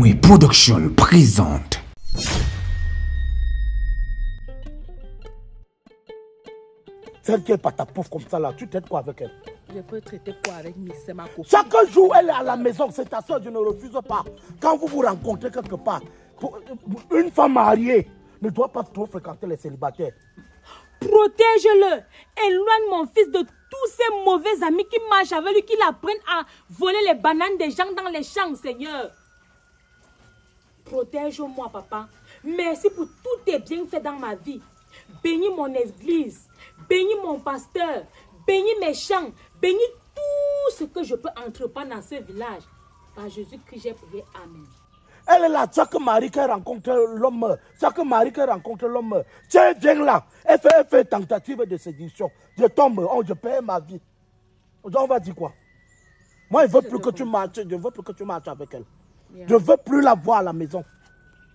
Amway Production présente. Celle qui est pas ta pauvre comme ça là, tu traites quoi avec elle? Je peux traiter quoi avec c'est ma copine. Chaque jour elle est à la maison, c'est ta soeur, je ne refuse pas. Quand vous vous rencontrez quelque part, une femme mariée ne doit pas trop fréquenter les célibataires. Protège-le. Éloigne mon fils de tous ces mauvais amis qui marchent avec lui, qui l'apprennent à voler les bananes des gens dans les champs, Seigneur. Protège-moi, papa. Merci pour tous tes bienfaits dans ma vie. Bénis mon église, bénis mon pasteur, bénis mes champs, bénis tout ce que je peux entreprendre dans ce village. Par Jésus-Christ, j'ai prié. Amen. Elle est là, chaque mari qui rencontre l'homme, chaque mari qui rencontre l'homme, tiens, viens là, elle fait tentative de séduction. Je tombe, je perds ma vie. On va dire quoi? Moi, je ne veux plus que tu marches, je ne veux plus que tu marches avec elle. Yeah. Je ne veux plus la voir à la maison.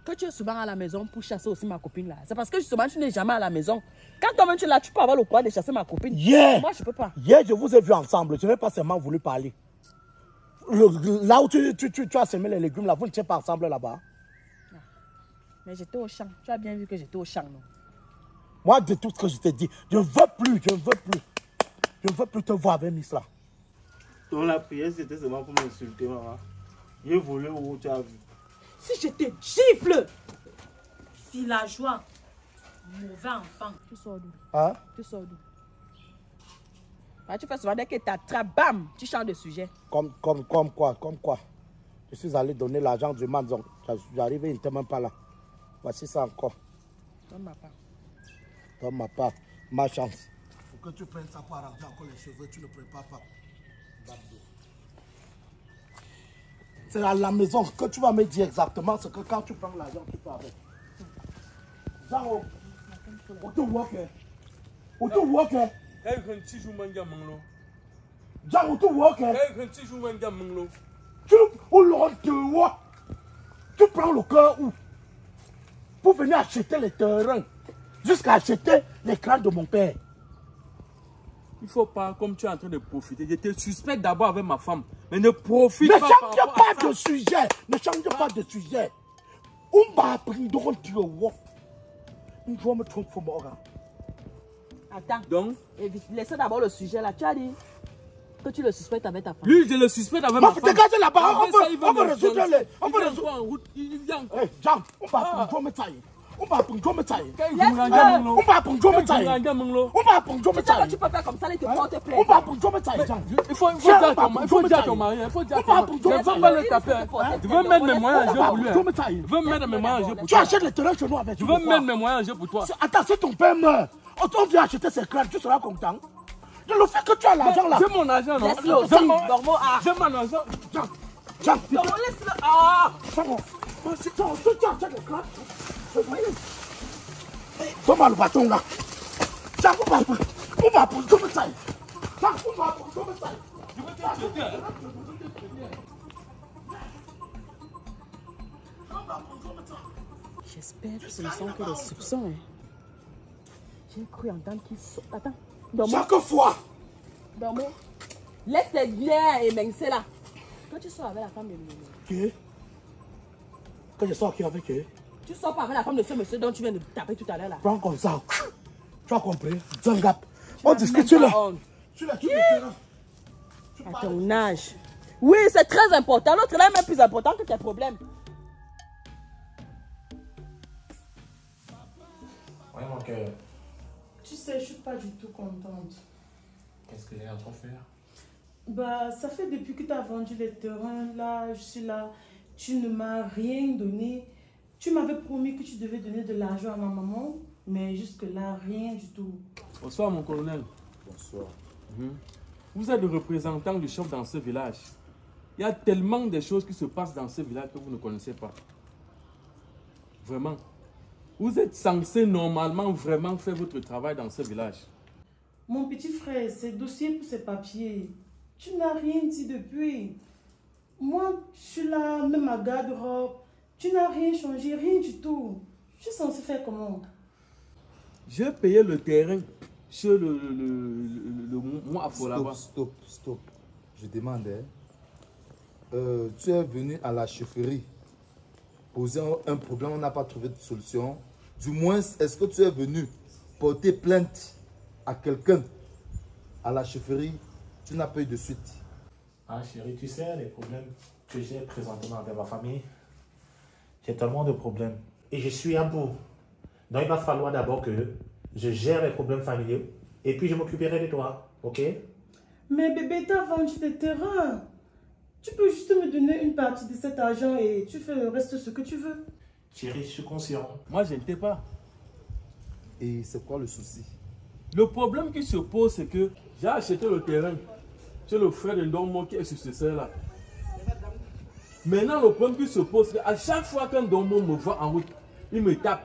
Que tu es souvent à la maison pour chasser aussi ma copine là. C'est parce que justement tu n'es jamais à la maison. Quand toi-même tu es là, tu peux avoir le courage de chasser ma copine. Yeah. Moi je peux pas. Hier, je vous ai vu ensemble. Je n'ai pas seulement voulu parler. Là où tu as semé les légumes là, vous n'étiez pas ensemble là-bas. Mais j'étais au champ. Tu as bien vu que j'étais au champ, non? Moi, de tout ce que je t'ai dit, je ne veux plus. Je ne veux plus te voir avec Miss là. Donc la prière, c'était seulement pour m'insulter, maman. J'ai volé où tu as vu. Si je te gifle, villageois, mauvais enfant. Tu sors d'où? Hein? Tu sors d'où? Ah, tu fais souvent dès que tu attrapes, bam, tu changes de sujet. Comme quoi? Je suis allé donner l'argent du manzon. J'arrive, il n'était même pas là. Voici ça encore. Donne ma part. Donne ma part. Ma chance. Faut que tu prennes ça pour arranger encore les cheveux, tu ne prépares pas. C'est à la maison que tu vas me dire exactement ce que quand tu prends l'argent, tu fais avec. Genre, on te voit que. On te voit que. Genre, on te voit que. On te voit. Tu prends le cœur où? Pour venir acheter les terrains. Jusqu'à acheter les crânes de mon père. Il ne faut pas, comme tu es en train de profiter, je te suspecte d'abord avec ma femme, mais ne profite pas. Ne change pas de sujet. Ne change pas de sujet. On va apprendre de dire what. On doit me tromper pour moi. Attends. Donc, laissez d'abord le sujet là. Tu as dit que tu le suspectes avec ta femme. Lui, je le suspecte avec ma femme. Dégagez là-bas. On va résoudre les. On va résoudre en route. Il vient. Jean, on va apprendre de tailler. On va apprendre de tailler. On va apprendre de tailler. On va apprendre de tailler. Tu peux faire comme ça, il te porte plainte. On va apprendre de tailler. Il faut dire à ton mari. Il faut dire à ton mari. Je ne veux pas le taper. Je veux mettre mes moyens en jeu pour lui. Je veux mettre mes moyens en jeu pour toi. Tu achètes les terrains chez nous avec. Je veux mettre mes moyens en jeu pour toi. Attends, si ton père meurt, on vient acheter ses crânes, tu seras content. Le fait que tu as l'argent là. J'ai mon argent, non? J'ai mon argent. Jean, laisse-le. Ah! Tu achètes les crânes. Donne-moi le bâton là. Jean, on va pour le taille. Jean, on va pour le taille. Je veux te tuer. J'espère que ce ne sont que des soupçons. Hein. J'ai cru entendre qu'ils sont. Attends. Chaque fois. Dormo. Laisse tes liens émincer là. Quand tu sors avec la femme de Mimi. Qui? Quand je sors qui avec eux? Tu sors pas avec la femme de ce monsieur dont tu viens de taper tout à l'heure là. Prends comme ça. Tu as compris? Zangap. On discute sur là. À ton âge. Oui, c'est très important. L'autre là est même plus important que tes problèmes. Ouais, mon cœur. Tu sais, je suis pas du tout contente. Qu'est-ce que j'ai en train de faire? Bah, ça fait depuis que tu as vendu les terrains, là, je suis là. Tu ne m'as rien donné. Tu m'avais promis que tu devais donner de l'argent à ma maman, mais jusque-là, rien du tout. Bonsoir, mon colonel. Bonsoir. Vous êtes le représentant du chef dans ce village. Il y a tellement de choses qui se passent dans ce village que vous ne connaissez pas. Vraiment. Vous êtes censé normalement vraiment faire votre travail dans ce village. Mon petit frère, ces dossiers pour ces papiers, tu n'as rien dit depuis. Moi, je suis là, même ma garde-robe. Tu n'as rien changé, rien du tout. Je suis censé faire comment? J'ai payé le terrain sur le mois à Folaba. Stop. Je demande, tu es venu à la chefferie posé un problème, on n'a pas trouvé de solution. Du moins, est-ce que tu es venu porter plainte à quelqu'un à la chefferie? Tu n'as pas eu de suite. Ah chérie, tu sais les problèmes que j'ai présentement avec ma famille. J'ai tellement de problèmes. Et je suis à bout. Donc il va falloir d'abord que je gère les problèmes familiaux. Et puis je m'occuperai de toi. Ok? Mais bébé, tu as vendu tes terrains. Tu peux juste me donner une partie de cet argent et tu fais le reste ce que tu veux. Chérie, je suis conscient. Moi, je ne t'ai pas. Et c'est quoi le souci? Le problème qui se pose, c'est que j'ai acheté le terrain chez le frère de Ndombo qui est successeur là. Maintenant, le problème qui se pose, c'est qu'à chaque fois qu'un Ndombo me voit en route, il me tape.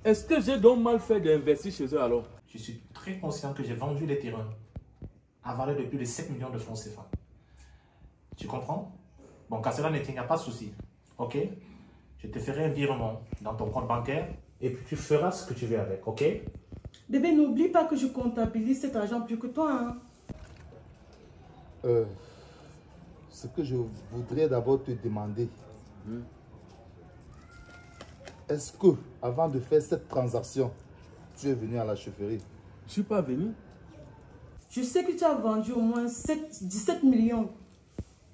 Est-ce que j'ai donc mal fait d'investir chez eux alors? Je suis très conscient que j'ai vendu les terrains à valeur de plus de 7 millions de francs CFA. Tu comprends? Bon, qu'à cela ne tient, il n'y a pas de souci. Ok? Je te ferai un virement dans ton compte bancaire et puis tu feras ce que tu veux avec. Ok? Bébé, n'oublie pas que je comptabilise cet argent plus que toi. Hein. Ce que je voudrais d'abord te demander, est-ce que, avant de faire cette transaction, tu es venu à la chefferie? Je ne suis pas venu. Je sais que tu as vendu au moins 17 millions.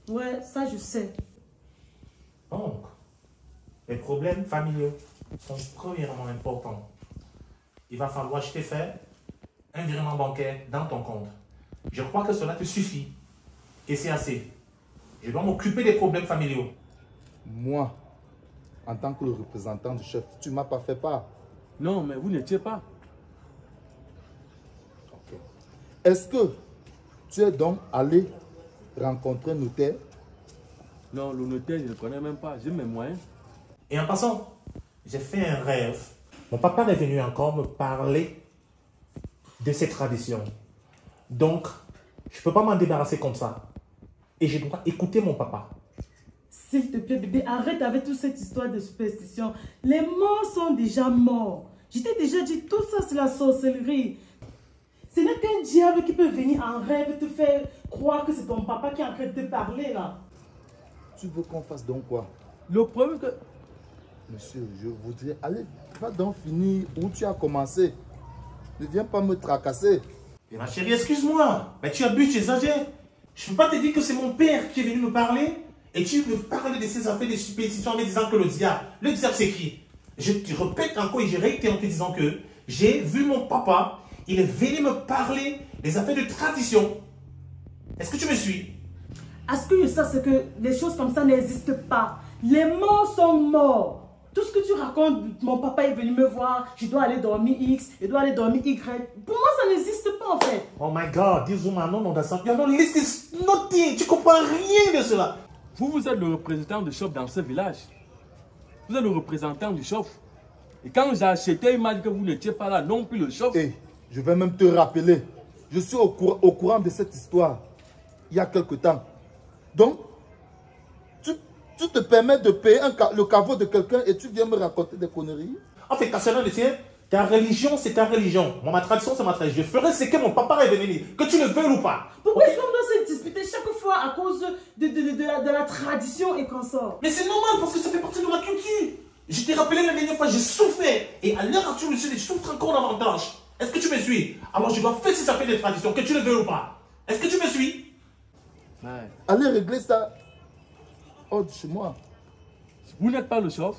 Ouais, ça je sais. Donc, les problèmes familiaux sont premièrement importants. Il va falloir, je t'ai fait un virement bancaire dans ton compte. Je crois que cela te suffit. Et c'est assez. Je dois m'occuper des problèmes familiaux. Moi, en tant que le représentant du chef, tu ne m'as pas fait part. Non, mais vous n'étiez pas. Ok. Est-ce que tu es donc allé rencontrer un notaire? Non, le notaire, je ne connais même pas. J'ai mes moyens. Et en passant, j'ai fait un rêve. Mon papa est venu encore me parler de ces traditions. Donc, je ne peux pas m'en débarrasser comme ça. Et je dois écouter mon papa. S'il te plaît, bébé, arrête avec toute cette histoire de superstition. Les morts sont déjà morts. Je t'ai déjà dit, tout ça, c'est la sorcellerie. Ce n'est qu'un diable qui peut venir en rêve te faire croire que c'est ton papa qui est en train de te parler, là. Tu veux qu'on fasse donc quoi? Le problème que... Monsieur, je voudrais... Allez, va donc finir où tu as commencé. Ne viens pas me tracasser. Et ma chérie, excuse-moi. Mais tu abuses, tu exagères. Je ne peux pas te dire que c'est mon père qui est venu me parler. Et tu me parles de ces affaires de superstition en me disant que le diable c'est qui? Je te répète encore et je réitère en te disant que j'ai vu mon papa. Il est venu me parler des affaires de tradition. Est-ce que tu me suis? À ce que je sais, c'est que les choses comme ça n'existent pas. Les morts sont morts. Tout ce que tu racontes, mon papa est venu me voir, je dois aller dormir X, je dois aller dormir Y. Pour moi, ça n'existe pas en fait. Oh my God, this woman, no, no, that's not, you don't listen, nothing. Tu comprends rien de cela. Vous êtes le représentant du chef dans ce village. Vous êtes le représentant du chef. Et quand j'ai acheté, il m'a dit que vous n'étiez pas là, non plus le chef. Et je vais même te rappeler, je suis au courant de cette histoire il y a quelque temps. Donc, tu te permets de payer le caveau de quelqu'un et tu viens me raconter des conneries? En fait, Cassandra, ta religion, c'est ta religion. Moi, ma tradition, c'est ma tradition. Je ferai ce que mon papa est venu dire, que tu le veuilles ou pas. Pourquoi est-ce qu'on doit se disputer chaque fois à cause de la tradition et qu'on sort? Mais c'est normal parce que ça fait partie de ma culture. Je t'ai rappelé la dernière fois, j'ai souffert. Et à l'heure actuelle, je souffre encore davantage. Est-ce que tu me suis? Alors je dois faire ces affaires de tradition, que tu le veuilles ou pas. Est-ce que tu me suis? Ouais. Allez régler ça hors de chez moi. Vous n'êtes pas le chef.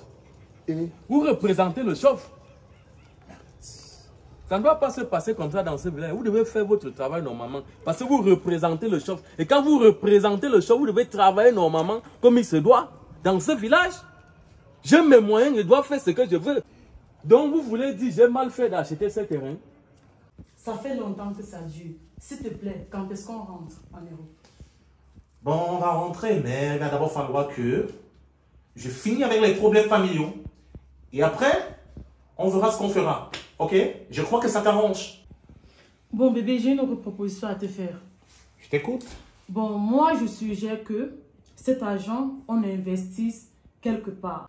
Et vous représentez le chef. Ça ne doit pas se passer comme ça dans ce village. Vous devez faire votre travail normalement. Parce que vous représentez le chef. Et quand vous représentez le chef, vous devez travailler normalement comme il se doit. Dans ce village, j'ai mes moyens, je dois faire ce que je veux. Donc vous voulez dire, j'ai mal fait d'acheter ce terrain? Ça fait longtemps que ça dure. S'il te plaît, quand est-ce qu'on rentre en Europe? Bon, on va rentrer, mais il va d'abord falloir que je finis avec les problèmes familiaux. Et après, on verra ce qu'on fera. Ok? Je crois que ça t'arrange. Bon bébé, j'ai une autre proposition à te faire. Je t'écoute. Bon, moi je suggère que cet argent, on l'investisse quelque part.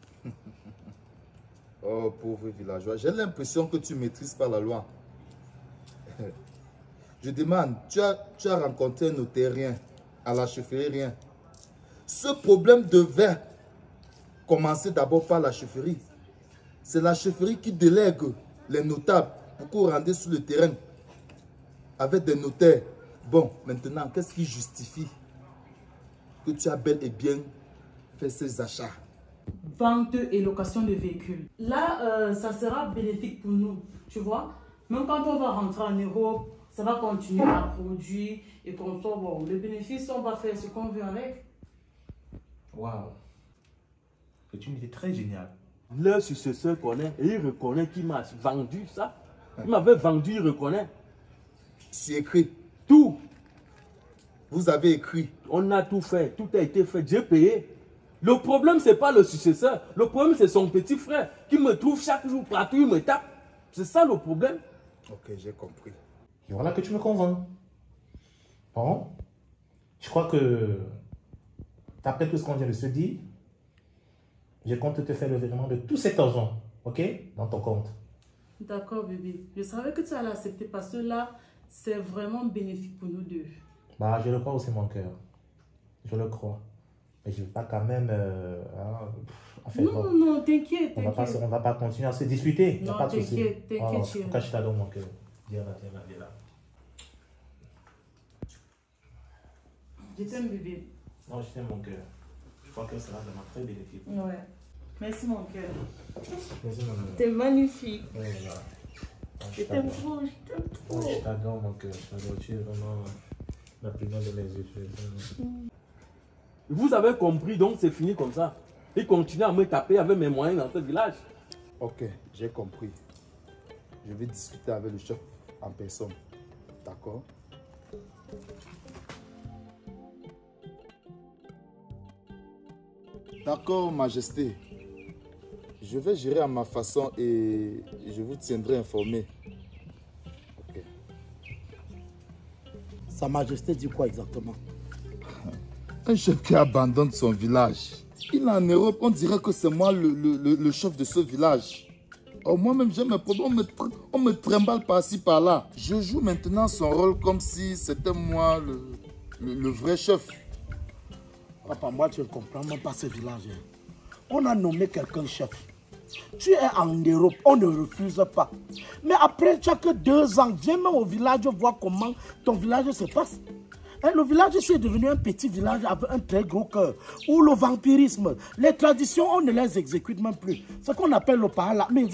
oh, pauvre villageois, j'ai l'impression que tu ne maîtrises pas la loi. Je demande, tu as rencontré un notaire, rien, à la chefferie, rien. Ce problème devait commencer d'abord par la chefferie. C'est la chefferie qui délègue les notables pour qu'on rende sur le terrain avec des notaires. Bon, maintenant, qu'est-ce qui justifie que tu as bel et bien fait ces achats? Vente et location de véhicules. Là, ça sera bénéfique pour nous, tu vois. Même quand on va rentrer en Europe, ça va continuer à produire et qu'on soit bon. Le bénéfice, on va faire ce qu'on veut avec. Waouh. C'est une idée très géniale. Leur successeur connaît et il reconnaît qu'il m'a vendu ça. Il m'avait vendu, il reconnaît. C'est écrit. Tout. Vous avez écrit. On a tout fait, tout a été fait, j'ai payé. Le problème, ce n'est pas le successeur. Le problème, c'est son petit frère qui me trouve chaque jour partout, il me tape. C'est ça le problème. Ok, j'ai compris. Et voilà que tu me convaincs. Bon, je crois que, d'après tout ce qu'on vient de se dire, je compte te faire le virement de tout cet argent, ok, dans ton compte. D'accord, bébé. Je savais que tu allais accepter parce que là, c'est vraiment bénéfique pour nous deux. Bah, je le crois aussi, mon cœur. Je le crois. Mais je ne veux pas quand même... non, t'inquiète, on va pas continuer à se disputer. Non, t'inquiète, chérie. Cache ta dans mon cœur. Viens là. Je t'aime, bébé. Non, je t'aime, mon cœur. Je crois que ça sera vraiment très bénéfique. Ouais. Merci, mon cœur. Merci, mon amour. T'es magnifique. Ouais, voilà. Je t'aime trop, je t'aime trop. Je t'adore, mon cœur. Je t'adore. Tu es vraiment la plus grande de mes yeux. Vous avez compris, donc c'est fini comme ça. Il continue à me taper avec mes moyens dans ce village. Ok, j'ai compris. Je vais discuter avec le chef en personne. D'accord? D'accord, Majesté. Je vais gérer à ma façon et je vous tiendrai informé. Ok. Sa Majesté dit quoi exactement? Un chef qui abandonne son village. Il est en Europe, on dirait que c'est moi le chef de ce village. Oh, moi-même, j'ai mes problèmes, on me trimballe par-ci, par-là. Je joue maintenant son rôle comme si c'était moi le vrai chef. Papa, moi, tu ne comprends même pas ce village. On a nommé quelqu'un chef. Tu es en Europe, on ne refuse pas. Mais après chaque 2 ans, viens même au village voir comment ton village se passe. Le village est devenu un petit village avec un très gros cœur. Où le vampirisme, les traditions, on ne les exécute même plus. Ce qu'on appelle le pahala. Mais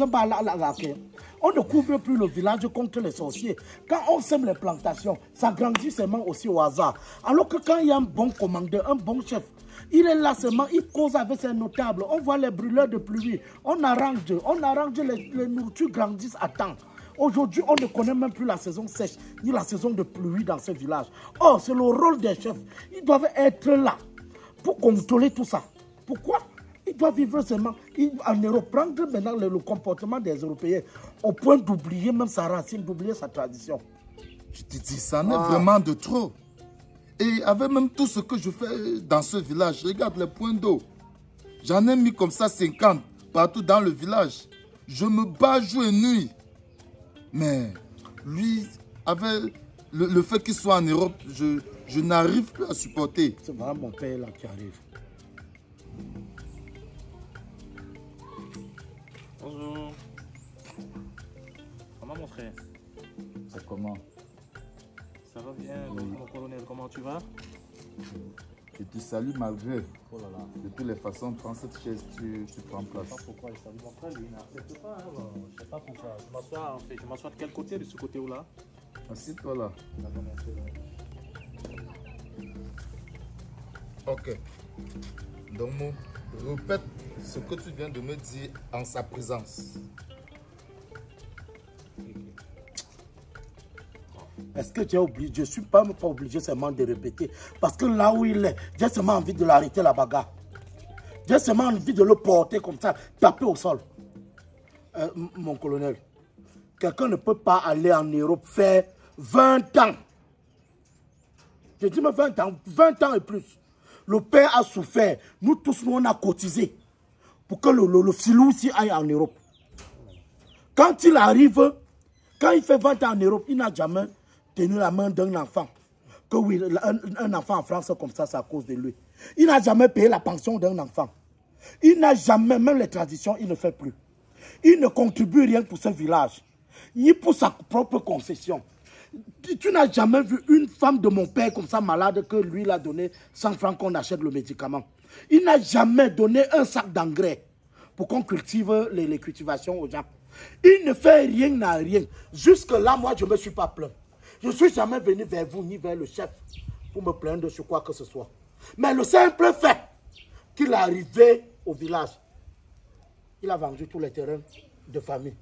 on ne couvre plus le village contre les sorciers. Quand on sème les plantations, ça grandit seulement aussi au hasard. Alors que quand il y a un bon commandeur, un bon chef, il est là seulement, il cause avec ses notables. On voit les brûleurs de pluie. On arrange les nourritures grandissent à temps. Aujourd'hui, on ne connaît même plus la saison sèche, ni la saison de pluie dans ce village. Or, c'est le rôle des chefs. Ils doivent être là pour contrôler tout ça. Pourquoi? Ils doivent vivre seulement en Europe, prendre maintenant le comportement des Européens au point d'oublier même sa racine, d'oublier sa tradition. Je te dis, ça en est vraiment de trop. Et avec même tout ce que je fais dans ce village, regarde les points d'eau. J'en ai mis comme ça 50 partout dans le village. Je me bats jour et nuit. Mais lui, avec le fait qu'il soit en Europe, je n'arrive plus à supporter. C'est vraiment mon père là qui arrive. Bonjour. Comment mon frère? C'est comment? Ça va bien, mon colonel, comment tu vas? Je te salue malgré. Oh là là. De toutes les façons, prends cette chaise, tu prends place. Je ne sais pas pourquoi je salue mon frère, lui, il n'accepte pas. Hein, je ne sais pas pourquoi. Je m'assois en fait. Je m'assois de quel côté? De ce côté ou là? Assieds-toi là. D'accord, mon frère. Ok. Donc, répète ce que tu viens de me dire en sa présence. Est-ce que tu es obligé? Je ne suis pas obligé seulement de répéter. Parce que là où il est, j'ai seulement envie de l'arrêter la bagarre. J'ai seulement envie de le porter comme ça, taper au sol. Mon colonel, quelqu'un ne peut pas aller en Europe faire 20 ans. Je dis mais 20 ans et plus. Le père a souffert. Nous tous, nous, on a cotisé pour que le filou aussi aille en Europe. Quand il arrive, quand il fait 20 ans en Europe, il n'a jamais tenu la main d'un enfant. Que oui, un enfant en France comme ça, c'est à cause de lui. Il n'a jamais payé la pension d'un enfant. Il n'a jamais, même les traditions, il ne fait plus. Il ne contribue rien pour ce village, ni pour sa propre concession. Tu n'as jamais vu une femme de mon père comme ça malade que lui l'a donné 100 francs qu'on achète le médicament. Il n'a jamais donné un sac d'engrais pour qu'on cultive les cultivations aux gens. Il ne fait rien à rien. Jusque là, moi, je ne me suis pas plaint. Je ne suis jamais venu vers vous ni vers le chef pour me plaindre sur quoi que ce soit. Mais le simple fait qu'il est arrivé au village, il a vendu tous les terrains de famille.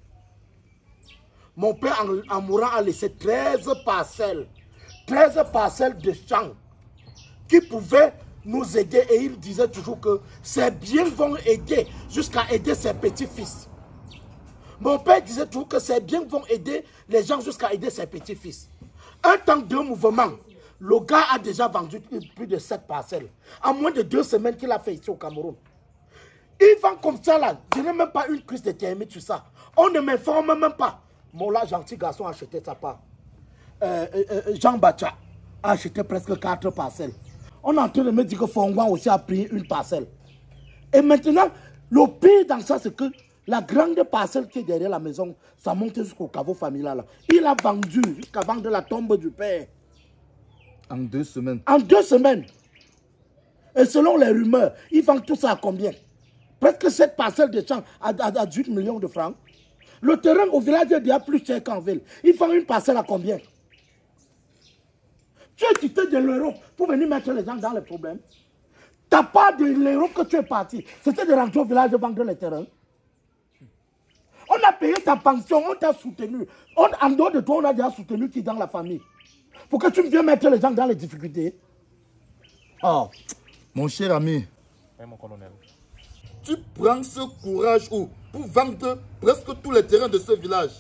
Mon père, en mourant, a laissé 13 parcelles. 13 parcelles de champs qui pouvaient nous aider. Et il disait toujours que ses biens vont aider jusqu'à aider ses petits-fils. Mon père disait toujours que ses biens vont aider les gens jusqu'à aider ses petits-fils. Un temps de mouvement, le gars a déjà vendu plus de 7 parcelles. En moins de 2 semaines qu'il a fait ici au Cameroun. Il vend comme ça là. Je n'ai même pas une crise de thermite sur ça. On ne m'informe même pas. Mon là, gentil garçon, a acheté sa part. Jean Bacha a acheté presque 4 parcelles. On est en train de me dire que Fongwan aussi a pris une parcelle. Et maintenant, le pire dans ça, c'est que la grande parcelle qui est derrière la maison, ça monte jusqu'au caveau familial. Là. Il a vendu jusqu'à vendre la tombe du père. En 2 semaines. En 2 semaines. Et selon les rumeurs, il vend tout ça à combien? Presque cette parcelle de champ à 18 millions de francs. Le terrain au village est déjà plus cher qu'en ville. Il vend une parcelle à combien? Tu as quitté de l'Europe pour venir mettre les gens dans les problèmes. Ta part de l'Europe que tu es parti, c'était de rentrer au village et vendre les terrains. On a payé ta pension, on t'a soutenu. En dehors de toi, on a déjà soutenu qui dans la famille. Pour que tu viennes mettre les gens dans les difficultés. Oh. Mon cher ami, Oui, mon colonel. tu prends ce courage où pour vendre presque tous les terrains de ce village.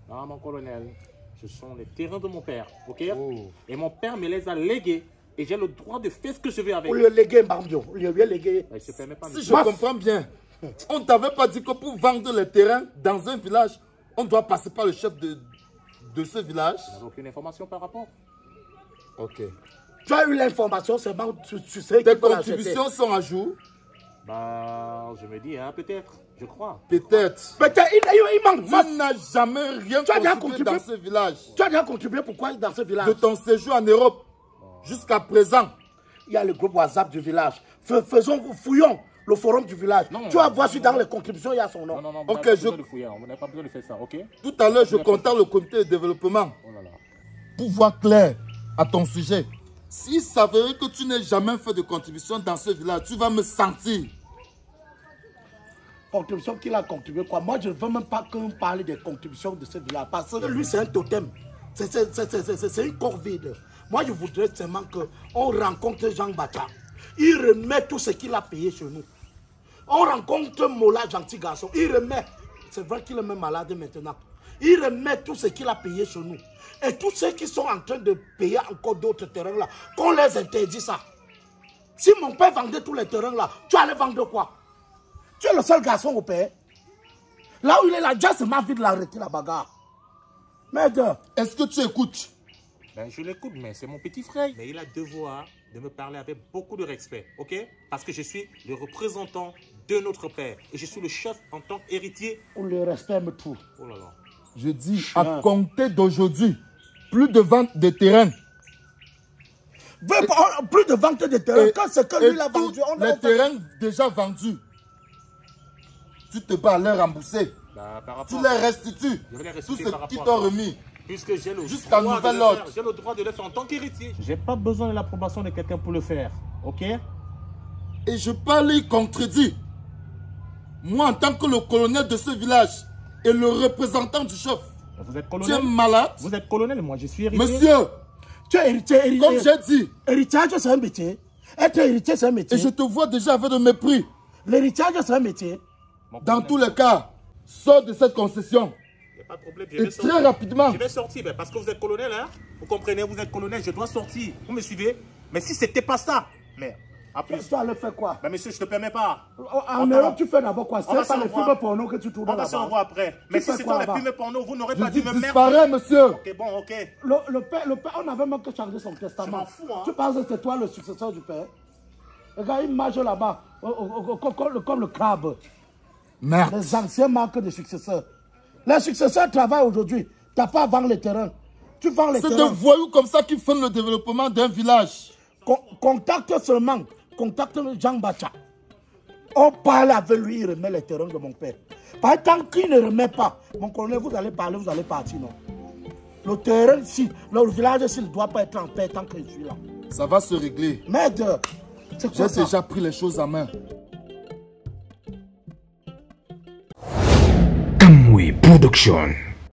Non, mon colonel, ce sont les terrains de mon père, ok? Oh. Et mon père me les a légués. Et j'ai le droit de faire ce que je veux avec. Pour le léguer, Bambio. Lui léguer. Je ne permets pas. Si je comprends bien, on ne t'avait pas dit que pour vendre les terrains dans un village, on doit passer par le chef de ce village. Je n'avais aucune information par rapport. Ok. Tu as eu l'information, c'est bon, tu sais Tes qu'il faut contributions sont à jour? Bah, je me dis, hein, peut-être, je crois. Peut-être. Peut-être, il manque. Tu n'as jamais rien contribué dans ce village. Tu as déjà contribué pourquoi dans ce village? De ton séjour en Europe jusqu'à présent. Il y a le groupe WhatsApp du village. Fouillons le forum du village. Non, tu vas voir si dans les contributions, il y a son nom. Non, Ok, vous n'avez pas besoin de fouiller, on n'a pas besoin de faire ça, ok? Tout à l'heure, je contacte le comité de développement Oh là là. pour voir clair à ton sujet. S'il s'avérait que tu n'aies jamais fait de contribution dans ce village, tu vas me sentir. Contribution qu'il a contribué quoi? Moi, je ne veux même pas qu'on parle des contributions de ce village. Parce que lui, c'est un totem. C'est une corps vide. Moi, je voudrais seulement qu'on rencontre Jean Bata. Il remet tout ce qu'il a payé chez nous. On rencontre Mola, gentil garçon. Il remet. C'est vrai qu'il est même malade maintenant. Il remet tout ce qu'il a payé chez nous. Et tous ceux qui sont en train de payer encore d'autres terrains là, qu'on les interdit ça. Si mon père vendait tous les terrains là, tu allais vendre quoi? Tu es le seul garçon au père. Là où il est là, déjà c'est ma vie de l'arrêter la bagarre. Merde. Est-ce que tu écoutes? Ben, je l'écoute, mais c'est mon petit frère. Mais il a devoir de me parler avec beaucoup de respect, ok? Parce que je suis le représentant de notre père. Et je suis le chef en tant qu'héritier. On le respecte tout. Oh là là. Je dis, à compter d'aujourd'hui, plus de vente de terrain. Plus de vente de terrain. Quand c'est que lui l'a vendu, on a les terrains déjà vendus. Tu te bats à les rembourser. Bah, tu les restitues. Je vais les Tout restituer ce qui t'ont remis. Puisque j'ai le jusqu'à droit nouvel de le ordre. faire. J'ai le droit de le faire en tant qu'héritier. J'ai pas besoin de l'approbation de quelqu'un pour le faire, ok? Et je parle, il contredit. Moi, en tant que le colonel de ce village et le représentant du chef, vous êtes colonel? tu es malade? Vous êtes colonel, moi je suis héritier. Monsieur, tu es héritier. Comme j'ai dit. Héritage, c'est un métier. Être héritier, c'est un métier. Et je te vois déjà avec de mépris. L'héritage, c'est un métier. Dans tous les cas, sors de cette concession. Il n'y a pas de problème. Et très rapidement. Je vais sortir, ben, parce que vous êtes colonel, hein? Vous comprenez, vous êtes colonel, je dois sortir. Vous me suivez? Mais si c'était pas ça, mais à plus. Tu allais faire quoi? Ben, monsieur, je te permets pas. En Europe, tu fais d'abord quoi? C'est pas les films porno que tu tournes là-bas. On va se revoir après. Mais si c'était les films porno, vous n'aurez pas dû me mettre. Disparaît, monsieur. Ok, bon, ok. Le père, on avait même que changer son testament. Je m'en fous, hein. Tu penses que c'est toi le successeur du père? Regarde, il marche là-bas, comme le crabe. Merde. Les anciens manquent de successeurs. Les successeurs travaillent aujourd'hui. Tu n'as pas à vendre les terrains. Tu vends les terrains. C'est des voyous comme ça qui font le développement d'un village. Contacte seulement. Contacte Jean Bacha. On parle avec lui, il remet les terrains de mon père. Par exemple, qu'il ne remet pas, mon colonel, vous allez parler, vous allez partir, non? Le terrain, si, le village, s'il ne doit pas être en paix tant que je suis là. Ça va se régler. Merde, j'ai déjà pris les choses en main. Kamwe Production.